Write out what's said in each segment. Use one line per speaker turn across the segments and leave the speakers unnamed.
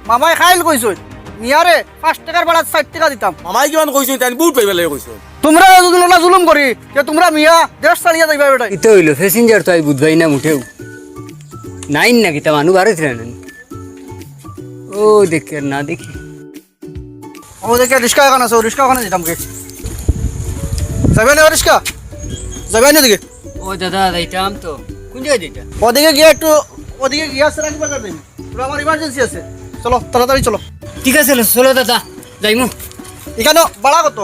মামাই খাইল কইছো মিয়ারে 5 টাকার ভাড়া 60 টাকা দিতাম।
মামাই কিমান কইছো তাই বুট পাইবা লাগে কইছো।
তোমরা যদি ওলা জুলুম করি যে তোমরা মিয়া দেশ ছাড়িয়া যাইবা বেটা।
ইতো হইলো প্যাসেঞ্জার তো আই বুঝবাই না মুঠেও নাইন নাকি তা মানুষ বাড়ি ছিল না। ও দেখি আর না দেখি
ও দেখে রিস্কা এখানে আছে, রিস্কা ওখানে দিতাম কে যাবে না রিস্কা যাবে না দিকে।
ও দাদা যাইতাম তো কোন জায়গায় যাইতা?
ওদিকে গিয়ে একটু ওদিকে গিয়া সেরাজ বাজার যাই। পুরো আমার ইমার্জেন্সি আছে, চলো তাড়াতাড়ি চলো।
ঠিক আছে চলো দাদা যাইমু।
এখানে ভাড়া কত?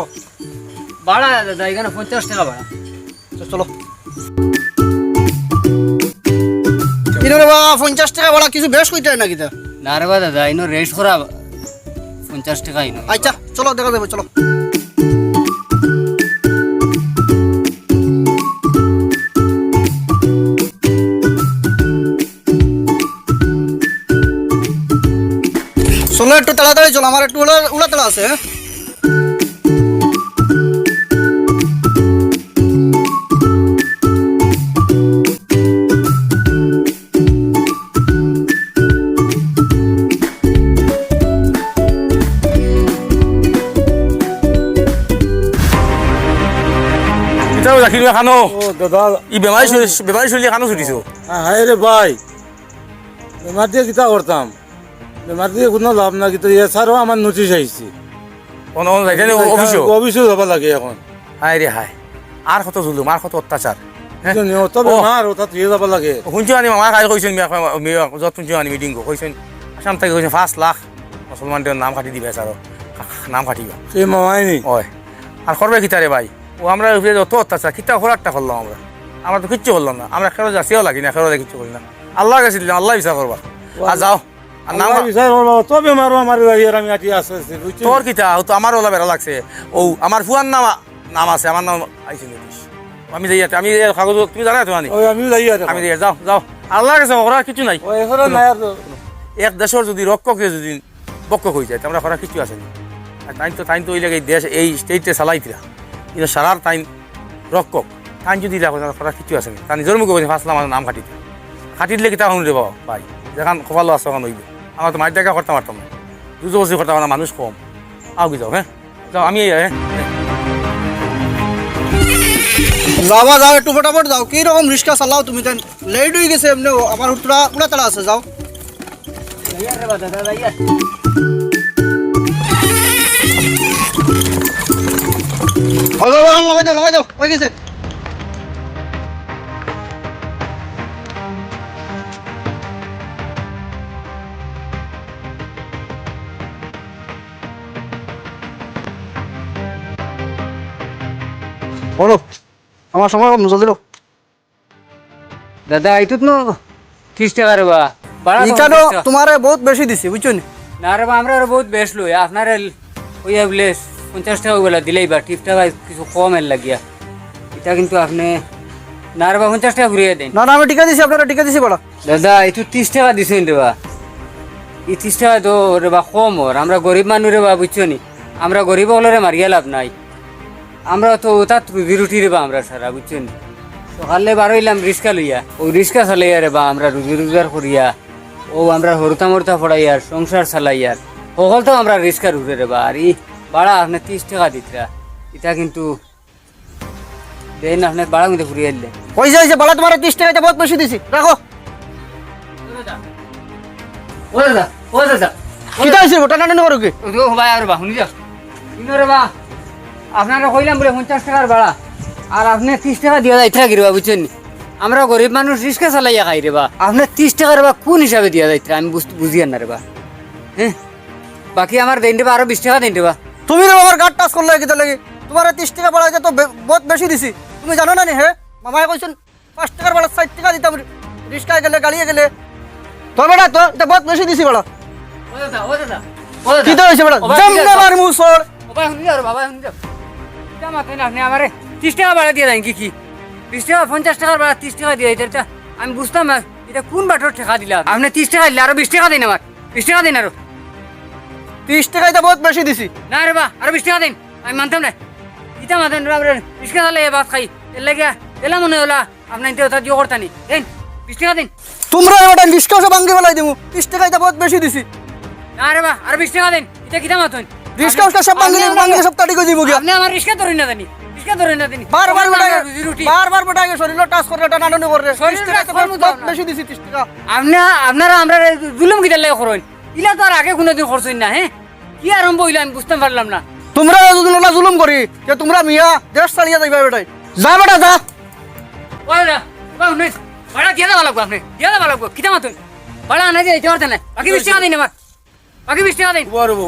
ভাড়া দাদা এখানে 50 টাকা ভাড়া।
চলো ইনরে বা 50 টাকা ভাড়া কিছু বেশ কইতে নাকি তা?
না রে বা দাদা ইনো রেস্ট করা 50 টাকা ইনো।
আচ্ছা চলো দেখা যাবে চলো। চলো একটু তাড়াতাড়ি চলো, আমার একটু উলা তাড়া আছে। হ্যাঁ
এটাও রাখি দিবা খানো।
ও দাদা
ই বেমারি চলি খানো ছুটিছো।
হায় রে ভাই বেমার দিয়ে কিতা করতাম, বেমার দিয়ে কোনো লাভ না। কিন্তু ইয়ে স্যারও আমার নোটিশ আহিছে,
কোন যাইতে অফিসও
অফিসও যাব লাগে এখন।
হায় রে হায়, আর কত জুলুম আর কত অত্যাচার।
অত বেমার ওটা তুই যাব লাগে।
শুনছো আনি মামাই খাই কৈছেন যত শুনছো আনি মিটিং কৈছেন আসাম থেকে কৈছেন 5 লাখ মুসলমানদের নাম কাটি দিবে স্যার, নাম কাটিবা
সেই মামাই নি
হয়। আর করবে কিতারে ভাই, ও আমরা যত অত্যাচার কিতা খোরাকটা করলাম আমরা তো কিচ্ছু করলাম না। আমরা খেলো যাচ্ছেও লাগি না, খেলো কিচ্ছু করি না। আল্লাহর কাছে দিলাম, আল্লাহ বিচার করবা। আর যাও আর নাম
বিচার করবা তো বেমারও আমার আমি আটি আছে
তোর কিতা তো আমার ওলা বেড়া লাগছে। ও আমার ফুয়ার নাম আছে, আমার নাম আইসি নোটিশ। আমি যাই আমি কাগজ তুমি জানা তো আনি
ওই আমিও যাই আর
আমি যাই যাও যাও আল্লাহর কাছে ওরা কিছু নাই।
ওই এখন নাই আর
এক দেশের যদি রক্ষকে যদি বক্ষ হয়ে যায় আমরা করা কিছু আছে না। আর তাইন তো ওই লাগে দেশ এই স্টেটে চালাইতিরা কিন্তু সারার তাইন রক্ষক তাইন যদি করা কিছু আছে না। তার নিজের মুখে বলছে ফাঁসলাম আমার নাম খাটি দিলে কি তা শুনলে বাবা ভাই যেখান কপালো আছে ওখান হইবে। আমার তো মাইর দেখা করতে পারতাম না, দুজো বসে করতে পারতাম, মানুষ কম। আও কি যাও হ্যাঁ যাও আমি হ্যাঁ
যাওয়া যাও একটু ফটাফট যাও। কি রকম রিস্কা চালাও তুমি? তাই লেট হয়ে গেছে এমনি, আমার উড়া তাড়া আছে, যাও। লাগাই দাও হয়ে গেছে। বলো আমার সময় জলদি লো।
দাদা এইটুত ন 30 টাকা রে বা ভাড়া তো
এখানে
50 টাকা।
তোমারে বহুত বেশি দিছি বুঝছো নি?
না রে বা আমরা বহুত বেশ লই আপনার ওই বলে 50 টাকা বলে দিলেই বা টিপটা ভাই কিছু কম এর লাগিয়া এটা কিন্তু আপনি না রে বা 50 টাকা ঘুরিয়ে দেন।
না না আমি টিকা দিছি, আপনারা টিকা দিছি বলো।
দাদা এইটু 30 টাকা দিছেন রে বা, এই 30 টাকা তো রে বা কম ওর। আমরা গরিব মানুষ রে বা বুঝছো নি, আমরা গরিব হলে মারিয়া লাভ নাই। আমরা তো তার রুজি রুটি রে বা আমরা সারা বুঝছো নি। সকালে বারোইলাম রিক্সা লইয়া, ওই রিক্সা চালাইয়া রে বা আমরা রুজি রোজগার করিয়া ও আমরা হরতা মরতা ফড়াইয়ার সংসার চালাইয়ার সকল তো আমরা রিক্সা রুটে রে বা। আর ই ভাড়া আপনি 30 টাকা দিতরা এটা কিন্তু দেন আপনি ভাড়া কিন্তু ঘুরিয়ে দিলেন।
পয়সা হয়েছে বলা, তোমার 30 টাকা বহুত বেশি দিছি, রাখো।
ও দাদা ও দাদা
কিটা হয়েছে টানা টানি করো কি?
ও ভাই আর বা শুনি যাও রে বা আপনারা কইলাম বলে 50 টাকার ভাড়া আর আপনি 30 টাকা দিয়া যাইতে কি রে বা বুঝছেন নি? আমরা গরিব মানুষ রিক্সা চালাইয়া খাই রে বা, আপনি 30 টাকার বা কোন হিসাবে দিয়া যাইতে আমি বুঝিয়ান না রে বা। হ্যাঁ বাকি আমার দেন দেবা আরো 20 টাকা দেন দেবা।
তুমি রে আমার গাড় টাচ করলে কিটা লাগে? তোমার 30 টাকা ভাড়া তো বহুত বেশি দিছি, তুমি জানো না নি? হ্যাঁ মামায় কইছেন 5 টাকার ভাড়া 60 টাকা দিতাম, রিক্সায় গেলে গাড়িয়ে গেলে। তো বেটা তো এটা বহুত বেশি দিছি ভাড়া।
ও দাদা ও দাদা
কিটা হয়েছে বেটা? জমনা মার মুসর।
ও ভাই শুনি যাও বাবা শুনি যাও এটা মাথা না আপনি আমারে 30 টাকা ভাড়া দিয়ে দেন কি 20 টাকা 50 টাকার ভাড়া 30 টাকা দিয়ে এটা আমি বুঝতাম না এটা কোন বাটর টাকা দিলা আপনি। 30 টাকা দিলে আরো 20 টাকা দিন আমার 20 টাকা দিন আরো।
30 টাকাই তো বহুত বেশি দিছি।
না রে বা আরো 20 টাকা দিন আমি মানতাম না। ইটা মাতেন রে রিক্সা চালে ভাত খাই এর লাগে এলা মনে হলা আপনি ইনতে ওটা দিও করতানি দেন 20 টাকা দিন।
তোমরা এটা রিক্সা সব ভাঙ্গি ফেলাই দিমু, 30 টাকাই তো বহুত বেশি দিছি।
না রে বা আর 20 টাকা দেন এটা কিতা মাতুন
রিস্কা উস্কা সব বাঙ্গিলে সব তাড়ি করে দিব গিয়া
আপনি আমার রিস্কা ধরেন না জানি রিস্কা ধরেন না জানি
বারবার
আমরা
বেটাকে
রুজি রুটি
বারবার বেটাকে শরীর টাচ করে টানাটানি করে
শরীর
30 টাকা
touch
তো
করবো তো
বহুত
আপনার।
বেশি দিছি 30 টাকা
আপনারা আমরা জুলুম কিতা লাগে করেন ইলা তো আর আগে কোনোদিন করছেন না হ্যাঁ কি আরম্ভ হইলো আমি বুঝতে পারলাম না
তোমরা যদি ওলা জুলুম করি যে তোমরা মিয়া দেশ চালিয়ে যাইবা বেটাই যা বেটা যা
ওরা বা উনি ভাড়া দিয়ে দেওয়া লাগবো আপনি দিয়ে দেওয়া লাগবো কিতা মাতুন ভাড়া আনা দিয়ে দিতে পারতেন না বাকি 20 টাকা দিন আমার বাকি 20 টাকা দিন
রব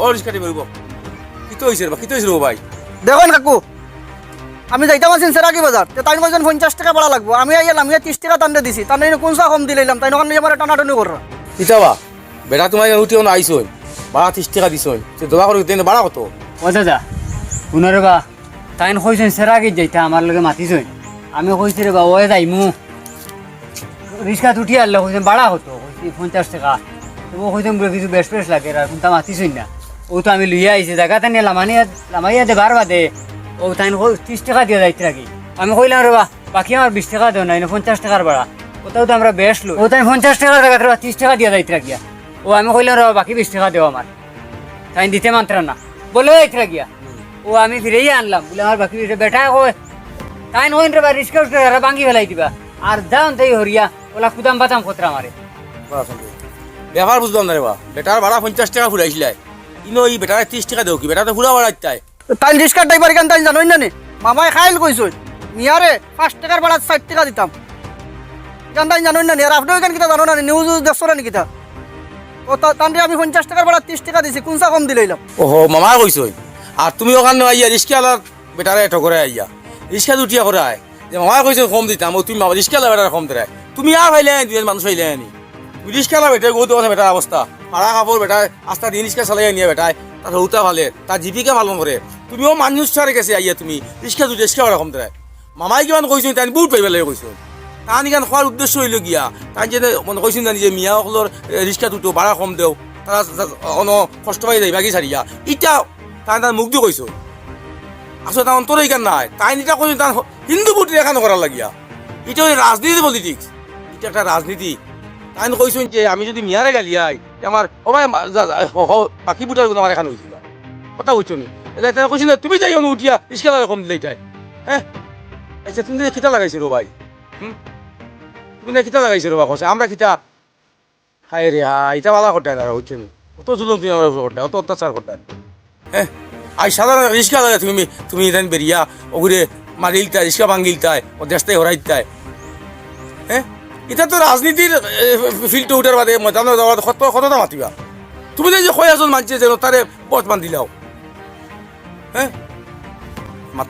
ও রিস্কাটি বলব কিতো হইছে বা কিতো হইছে ভাই
দেখুন কাকু আমি যাইতাম আছেন সেরাকি বাজার তে তাই কইছেন 50 টাকা ভাড়া লাগবো আমি আইলাম আমি 30 টাকা টানতে দিছি তার কোন সা কম দিলাম তাই ওখানে আমার টানাটানি কররা
কিতাবা বেটা তোমার উঠিও না আইসই ভাড়া 30 টাকা দিছই সে দোয়া করে দেন ভাড়া কত
ও দাদা পুনরে বা তাইন কইছেন সেরাকি যাইতা আমার লগে মাতিছই আমি কইছি রে বা ওই যাইমু রিস্কা উঠি আনলে কইছেন ভাড়া হতো কইছি 50 টাকা তো ও কইছেন বলে কিছু বেশ বেশ লাগে আর কোনটা মাতিছই না ও তো আমি লইয়া আইছি জায়গাতে নিয়ে লামাইয়া দে বারবা দে ও তাইন 30 টাকা দিয়ে যাইতে রাখি আমি কইলাম রে বা বাকি আমার 20 টাকা দেও নাই 50 টাকার ভাড়া ওটাও তো আমরা বেশ লো ও তাই 50 টাকার জায়গাতে 30 টাকা দিয়ে যাইতে রাখিয়া ও আমি কইলাম রে বাকি 20 টাকা দেও আমার তাই দিতে মাত্র না বলে যাইতে রাখিয়া ও আমি ফিরেই আনলাম বলে আমার বাকি বেটা কয় তাই নইন রে বা রিস্কা উঠে ভাঙি ফেলাই দিবা আর যাও তাই হরিয়া ওলা কুদাম বাতাম খতরা মারে
ব্যাপার বুঝলাম না রে বা বেটার ভাড়া 50 টাকা ফুরাইছিলাই ইনো এই বেটার 30 টাকা দেও কি বেটা তো ফুরা ভাড়া চাই
তাই রিস্কার ড্রাইভার কেন তাই জানোই না নি মামাই খাইল কইছই মিয়ারে 5 টাকার ভাড়া 60 টাকা দিতাম কেন তাই জানোই না নি আর আপনিও কেন কিটা জানো না নিউজ দেখছো না নি কিটা ও তান্ডে আমি 50 টাকার ভাড়া 30 টাকা দিছি কোনসা কম দিলাম
ওহো মামা কইছই আর তুমি ওখানে আইয়া রিস্কালার বেটারে এটো করে আইয়া রিস্কা দুটিয়া করে আয় যে মামা কইছে কম দিতাম ও তুমি রিস্কালা বেটারে কম দেয় তুমি আর ভাইলে দুজন মানুষ হইলে আনি তুমি রিস্কালা বেটা গো তো বেটার অবস্থা ভাড়া কাপড় বেটা আস্তা দিন রিস্কা চালাই নিয়ে বেটায় তার হৌতা ভালে তার জীবিকা পালন করে তুমিও মানুষ ছাড়ে গেছে আইয়া তুমি রিস্কা দুটি রিস্কা বেটা কম দেয় মামাই কিমান কইছো তাই বহুত পাইবে লাগে কইছো তাহানি গান খোৱাৰ উদ্দেশ্য হইল গিয়া তাই যে মনে কৈছিল জানি যে মিয়াসকলৰ ৰিক্সা দুটো ভাড়া কম দেও তারা অন কষ্ট পাই যাই বাকি ছাড়িয়া ইটা তাই তার মুখ দিয়ে কইছো আসলে তার অন্তর এইখান নাই তাই এটা কইছো তার হিন্দু ভোট এখানে করার লাগিয়া এটা ওই রাজনীতি পলিটিক্স এটা একটা রাজনীতি তাই কইছো যে আমি যদি মিয়ারে গালিয়াই আমার ওমাই বাকি বুটার আমার এখানে হয়েছিল কথা কইছো নি এটা তাই কইছিল তুমি যাই উঠিয়া রিক্সা কম দিলে এটাই হ্যাঁ আচ্ছা তুমি খিতা লাগাইছো রে ভাই তুমি না খিতা লাগাইছো রে বা কছে আমরা খিতা হাই রে হাই এটা বালা করতে না হচ্ছে অত জুলুম তুমি আমার করতে অত অত্যাচার করতে হ্যাঁ আই সাধারণ রিক্সা লাগে তুমি তুমি দেন বেরিয়া ওগুরে মারিলতায় রিক্সা ভাঙিলতায় ও দেশটাই হরাইতায় হ্যাঁ এটা তো রাজনীতির ফিল্ড উঠার বাদে ময়দানে যাওয়ার কতটা মাতিবা তুমি যে কয় এজন মানছে যেন তারে বর্তমান দিলাও হ্যাঁ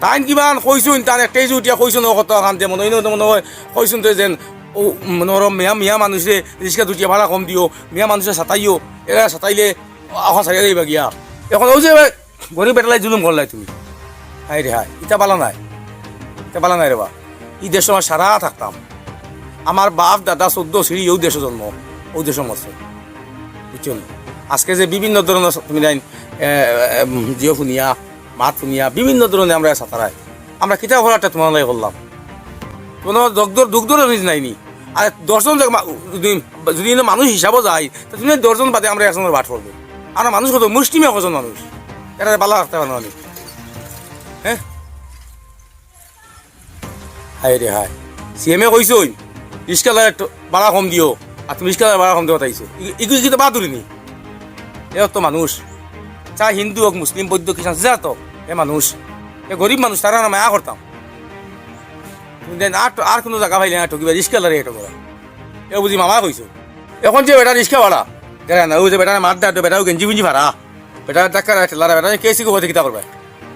তাইন কিমান কইছোন তার একটাই উঠিয়া কইছো ন কত কান্দে মনে মনে হয় কইছোন তো যেন ও মনোরম মিয়া মানুষে রিক্সা দুটিয়া ভাড়া কম দিও মিয়া মানুষে সাঁতাইও এরা সাঁতাইলে এখন সারিয়া যাইবা গিয়া এখন ওই যে গরিব বেটালাই জুলুম করলাই তুমি হাই রে হাই ইটা পালা নাই ইটা পালা নাই রে বা এই দেশ আমার সারা থাকতাম আমার বাপ দাদা 14 সিঁড়ি ওই দেশে জন্ম ওই দেশে মরছে বুঝছো আজকে যে বিভিন্ন ধরনের তুমি নাই জিও ফুনিয়া মাত ফুনিয়া বিভিন্ন ধরনের আমরা সাঁতারাই আমরা কিতাব ঘোরাটা তোমার লাগে করলাম কোনো দুগ্ধর রিজ নাইনি আর 10 জন যদি মানুষ হিসাবও যায় তো তুমি 10 জন বাদে আমরা একজনের বাট করবো আমরা মানুষ কত মুষ্টিমে কজন মানুষ এটা পালা রাখতে পারো আমি হ্যাঁ হাই রে হাই সিএমএ কইছই রিক্সালার ভাড়া কম দিও আর তুমি রিক্সালার ভাড়া কম দেওয়া তাইছো এগুলো কিন্তু বাদুরিনি এ তো মানুষ চাই হিন্দু হোক মুসলিম বৌদ্ধ খ্রিস্টান যা তো এ মানুষ এ গরিব মানুষ তারা না মায়া করতাম তুমি দেন আর কোনো জায়গা পাইলে না ঠকিবা রিক্সালারে এটো করা এ বুঝি মামা কইছো এখন যে বেটা রিক্সা ভাড়া দেখা না ওই যে বেটা মার দা বেটাও গেঞ্জি গুঞ্জি ভাড়া বেটা টাকা ঠেলারা বেটা কেসি কো কিতা করবা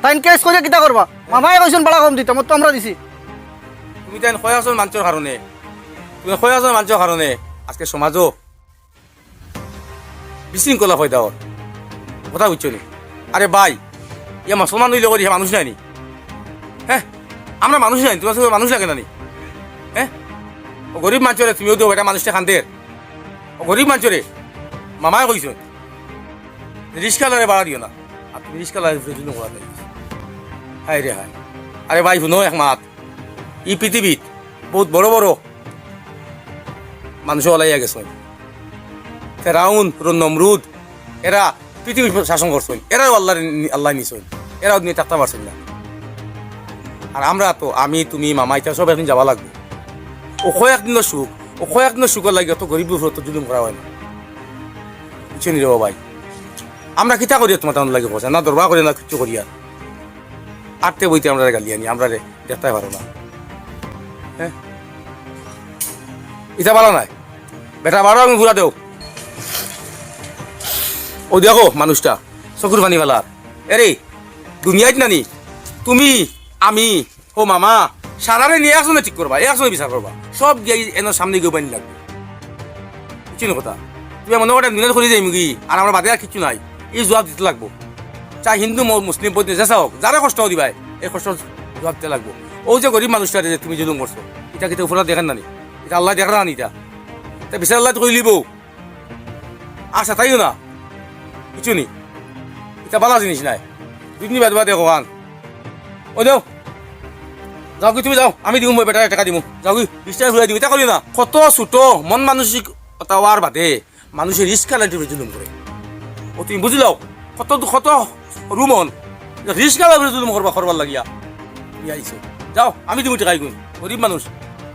তাই কেস করে কিটা করবা মামাই কইছেন ভাড়া কম দিতাম তো আমরা দিছি
তুমি তাই কয় আছো মানুষের কারণে তুমি কয় আছো মানুষের কারণে আজকে সমাজও বিশৃঙ্খলা হয় দাওর কথা বুঝছো নি আরে ভাই ইয়ে মুসলমান হইলে করি মানুষ নাই নি হ্যাঁ আমরা মানুষ নাই তোমার সঙ্গে মানুষ লাগে না নি হ্যাঁ ও গরিব মানুষরে তুমিও দিও বেটা মানুষটা খান্দের ও গরিব মানুষরে মামায় কইছ রিক্সালারে ভাড়া দিও না আর তুমি রিক্সালারে জন্য করা যাই হাই রে হাই আরে ভাই শুনো এক মাত এই পৃথিবীত বহুত বড় বড় মানুষ ওলাইয়া গেছে ফেরাউন নমরুদ এরা পৃথিবী শাসন করছেন, এরাও আল্লাহ নিছেন, এরাও নিয়ে থাকতে পারছেন না। আর আমরা তো আমি তুমি মামা এটা সব একদিন যাওয়া লাগবে। ও কয়েকদিনের সুখ, ও কয়েকদিনের সুখের লাগে অত গরিব তো জুলুম করা হয় না, বুঝছেন রে ভাই। আমরা কিতা করি তোমার তেমন লাগে পয়সা না দরবার করি না কিছু করি আর আটতে বইতে আমরা গালি আনি, আমরা দেখতে পারো না। হ্যাঁ ইটা ভালো নাই, বেটা বারো আমি ঘুরা দেও। ও দেখো মানুষটা চকুর পানি বেলার, এরে দুনিয়ায় নানি তুমি আমি ও মামা সারারে নিয়ে একজনে ঠিক করবা, একজনে বিচার করবা, সব গিয়ে এনার সামনে গিয়ে পানি লাগবে, বুঝছি কথা। তুমি মনে করে দিনের করে যাই মুগি আর আমরা বাদে আর কিছু নাই, এই জবাব দিতে লাগবো। চাই হিন্দু মুসলিম পদ্ধতি চেষ্টা হোক, যারা কষ্ট দিবাই এই কষ্ট জবাব দিতে লাগবো। ও যে গরিব মানুষটা যে তুমি জুলুম করছো, এটা কিন্তু উপরে দেখেন নানি, এটা আল্লাহ দেখা না এটা, তা বিচার আল্লাহ তো লিব আশা তাইও না কিছু নি, এটা ভালো জিনিস নাই। দুদিন বাদ বাদে ভগবান ও দেও যাও কি তুমি যাও, আমি দিম বেটা টাকা দিম, যাও কি 20 টাকা ঘুরাই দিব, এটা করি না। কত ছোট মন মানসিকতা হওয়ার বাদে মানুষের রিস্কা লাইতে জুলুম করে। ও তুমি বুঝলাও কত কত রুমন রিস্কা লাগবে জুলুম করবার লাগিয়া আইছো, যাও আমি দিব টাকা গুণ, গরিব মানুষ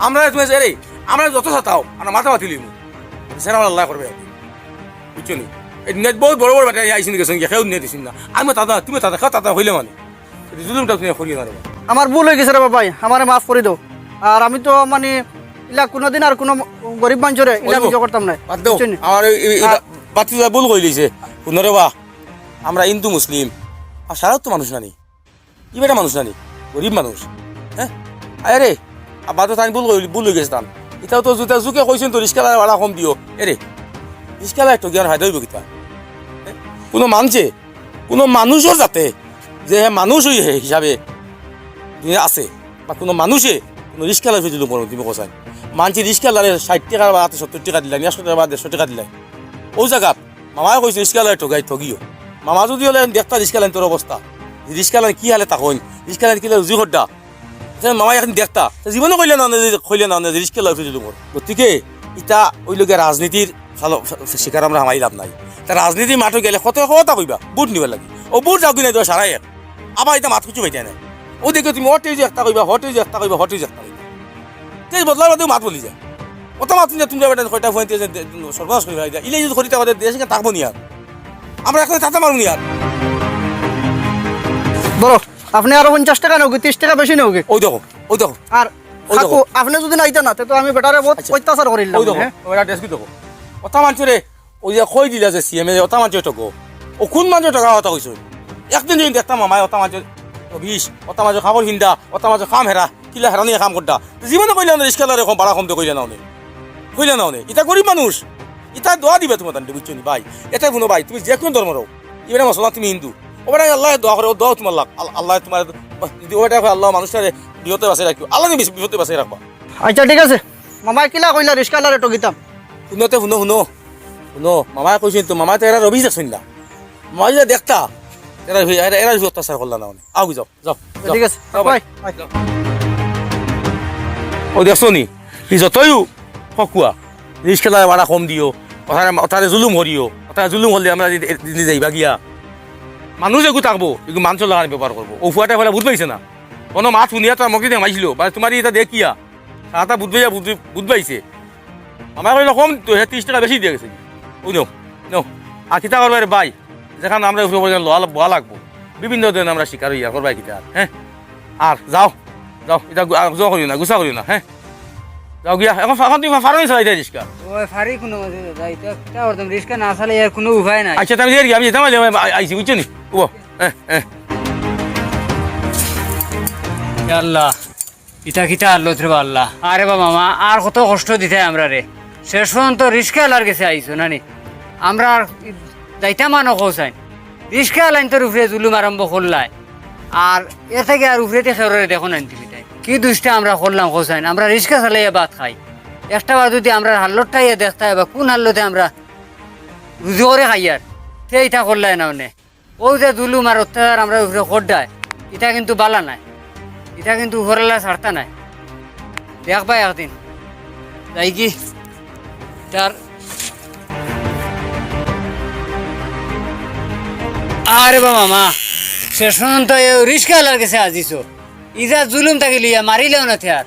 আমরা। তুমি রে আমরা যত চাতাও আমরা মাথা পাতি লিমু, সেটা আল্লাহ করবে, বুঝছো নি। এই নেট বহুত বড় বড় বেটা আইসিন গেছেন কেউ নিয়ে দিছেন না, আমি দাদা তুমি দাদা খাও দাদা হইলে মানে জুলুমটা তুমি করিয়ে না।
আমার ভুল হয়ে গেছে রে বাবাই, আমারে মাফ করে দাও। আর আমি তো মানে ইলা কোনোদিন আর কোনো গরিব মানুষরে ইলা কিছু করতাম না,
বাদ দাও
বুঝছো নি?
আমার বাতি ভুল কই লইছে পুনরে বা আমরা হিন্দু মুসলিম আর সারা তো মানুষ নানি, ই বেটা মানুষ নানি, গরিব মানুষ। হ্যাঁ আরে আবার তো তাই ভুল হয়ে গেছে তান, এটাও তো জুতা জুকে কইছেন তো রিস্কা ভাড়া কম দিও, এরে রিস্কা একটু গিয়ার ফায়দা হইব কিতা। কোনো মানছে কোনো মানুষের যাতে যে মানুষ হিসাবে আছে বা কোনো মানুষে কোনো রিস্কা লাগে যদি তুমি কোথায় মানছি রিস্কা লাগে 60 টাকা বা 70 টাকা দিলাই 100 টাকা বা 150 টাকা দিলাই, ও জায়গাত মামায় কইছে রিস্কা লাগে ঠগিও। মামা যদি হলে দেখতা রিস্কা লাইন তোর অবস্থা, রিস্কা লাইন কি হালে তখন রিস্কা লাইন কিলে রুজি হড্ডা মামা এখন দেখতা জীবনে কইলে না রিস্কা লাগে যদি মোর। গতিকে ইটা ওই লোকে রাজনীতির শিকার আমরা হামাই লাভ নাই। তা রাজনীতির মাঠে গেলে কত কথা কইবা বুট নিবার লাগে, ও বুট যাও কিনা দেওয়া সারাই আবার এটা মাত কিছু পাইতে নাই। ও দেখে তুমি হটে যে একটা কইবা হটে যে একটা কইবা হটে যে একটা কইবা, তেজ বদলার বাদেও মাত বলি যায় অত মাত নিয়ে তুমি যাবে কয়টা ফোন সর্বনাশ করি ভাই ইলে যদি করিতে আমাদের দেশে থাকবো নি আর আমরা এখন থাকতে পারবো নি আর।
ধরো আপনি আরো 50 টাকা নেওগে, 30 টাকা বেশি নেওগে।
ওই দেখো ওই দেখো
আর
ওই দেখো।
কাকু আপনি যদি নাইতা না তো আমি বেটারে বহুত
আচ্ছা।
অত্যাচার করিলাম।
ওই দেখো ওটা ডেস্ক দেখো অথা মানুষরে ওই যে কই দিলা যে সিএমএ অথা মানুষ টকো ও কোন মানুষ টাকা কথা কইছো একদিন যদি দেখতাম মামায় অথা মানুষ বিষ অথা মানুষ খাবার হিন্দা অথা মানুষ খাম হেরা কিলা হেরা নিয়ে কাম করতা জীবনে কইলে না রিস্কা লাগে ভাড়া কমতে কইলে না এটা গরিব মানুষ, এটা দোয়া দিবে তোমার তান্ডে বুঝছো নি ভাই। এটা শুনো ভাই তুমি যে কোন ধর্মের হোক এবারে মুসলমান তুমি হিন্দু ওটা আল্লাহ দোয়া করে দোয়া তোমার লাগ আল্লাহ তোমার যদি ওটা আল্লাহ মানুষটারে বিপদে বাঁচিয়ে রাখবো আল্লাহ বিপদে বাঁচিয়ে রাখবা।
আচ্ছা ঠিক আছে মামাই কিলা কইলা রিস্কা লারে টকিতাম
শুনোতে শুনো শুনো শুনো মামায় কৈছিল তো মামায় তো এরা রবি যাচ্ছেন না মামা যদি দেখতা এরা অত্যাচার করলা না মানে আগে যাও যাও যাও।
ঠিক আছে
যাও
বাই
ভাই। ও দেখছো নি সি যতইও ফকুয়া রিস্কা ভাড়া কম দিও অথারে জুলুম হরিও অথারে জুলুম হলে আমরা যাইবা গিয়া মানুষ একু থাকবো কিন্তু মানুষের লাগান ব্যবহার করবো ও ফুয়াটা ফেলা বুঝ পাইছে না কোনো মাছ শুনিয়া তো আমাকে দেখাইছিল বা তোমার এটা দেখিয়া সারাটা বুঝ পাইছে আমার কইলে কম 30 টাকা বেশি দিয়ে গেছে ওই নো আর কিতা করবে ভাই যেখানে আমরা লোয়া লাগবো বিভিন্ন ধরনের আমরা শিকার হইয়া করবাই কিতা হ্যাঁ। আর যাও যাও এটা জোয়া করিও না গুছা করিও না হ্যাঁ যাও গিয়া এখন তুমি ফার্মে চালাই দেয় রিস্কা।
ওই ফারি কোনো যাইতে কিটা করতাম রিস্কা না চালে আর কোনো উপায় নাই।
আচ্ছা তুমি আমি যেতাম আইসি বুঝছো নি ও হ্যাঁ হ্যাঁ
আল্লাহ ইটা কিটা আল্লাহ রে আল্লাহ আরে বা মামা আর কত কষ্ট দিতে আমরা রে শেষ পর্যন্ত রিস্কা আলার গেছে আইসো নানি আমরা আর যাইতাম মানো খোঁচাই রিস্কা লাইন তোর উপরে জুলুম আরম্ভ করলাই আর এ থেকে আর উপরেতে খেরে দেখো না টিভিটাই কি দুষ্টা আমরা করলাম খোঁচাই আমরা রিস্কা চালাইয়া ভাত খাই একটা বার যদি আমরা হাল্লতটাই দেখতে হয় বা কোন হাল্লতে আমরা রুজি করে খাই আর সে ইটা করলাই না মানে ও যে জুলুম আর অত্যাচার আমরা উপরে খোদ্দায় এটা কিন্তু বালা নাই, এটা কিন্তু উপরওয়ালা ছাড়তা নাই। দেখবা একদিন যাই কি তার আরে বা মামা শেষ পর্যন্ত রিস্কা আলার কাছে আজিছো ইজা জুলুম তাকে লিয়া মারিলেও না থিয়ার